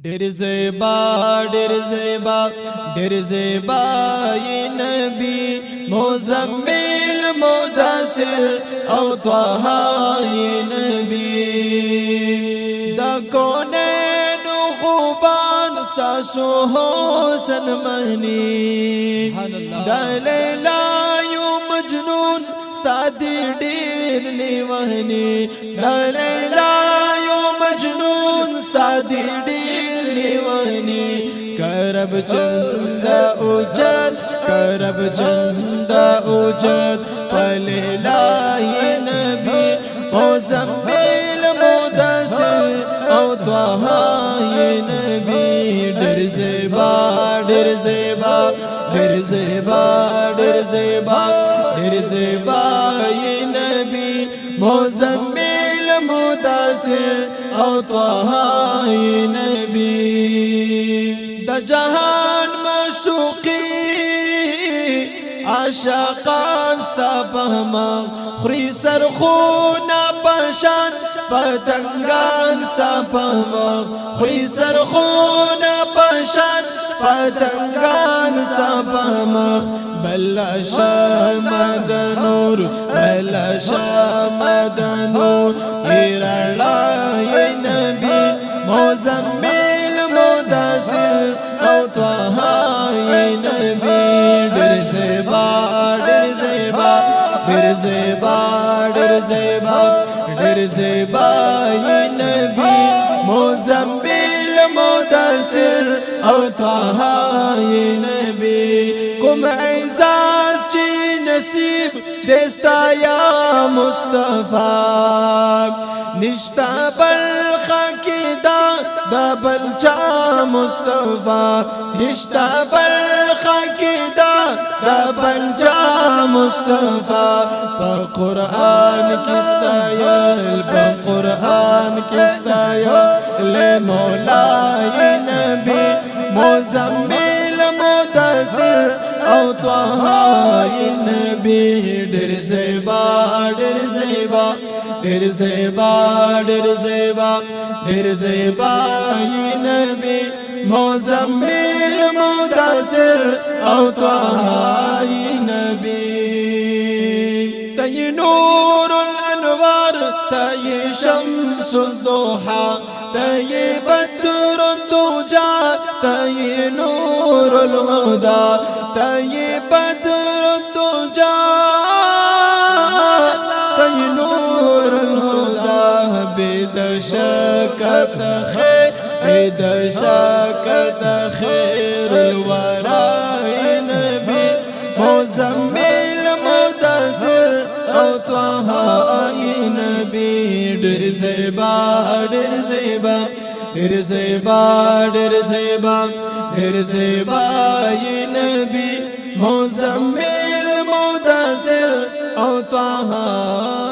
ډېر زیبا ډېر زیبا ډېر زیبا ی نبی مزمل مدثر او طه ی نبی دا کونین خوبان ستاسو حسن منی دا لیلا یو مجنون ستا دی ډېر لیونی دا لیلا یو مجنون ستا دی ډېر لیونی کرب چند اوجد کرب چند اوجد پلیلا ی نبی مزمل مدثر او طه ی نبی ډېر زیبا ډېر زیبا ډېر زیبا ډېر زیبا ډېر زیبا ی نبی مزمل مدثر او طه ی نبی د جهان مشوقی عاشقان ستا فهما خری سرخونا پشان پتنگان ستا فهما خری سرخونا پشان پتنگان ستا فهما بلا شامد نور بلا شامد نور ایرلا ی نبی مزمل مدثر او طه ی نبی ډېر زیبا ډېر زیبا ډېر زیبا ډېر زیبا ډېر زیبا ی نبی مزمل مدثر او طه ی نبی کوم اعزاز چې نصیب دستا یا مصطفی نشتا برخه کې دا بلچا مصطفی نشتا برخه کې دا بلچا مصطفی په قرآن کې ستایل په قرآن کې ستایل مولا ی نبی مزمل مدثر او طه ی نبی ډېر زیبا ډېر زیبا ډېر زیبا ډېر زیبا ډېر زیبا ی نبی مزمل مدثر او طه ی نبی تی نور الانوار تی شمس الضحى تی بدر الدجى تی نور الهدى تی بدر الدجى تی نور الهدى بدشکت خیر بدشکت خیر الورى ی نبی مزمل مدثر او طه ی نبی ډېر زیبا ډېر زیبا ډېر زیبا ډېر زیبا ډېر زیبا ی نبی مزمل مدثر او طه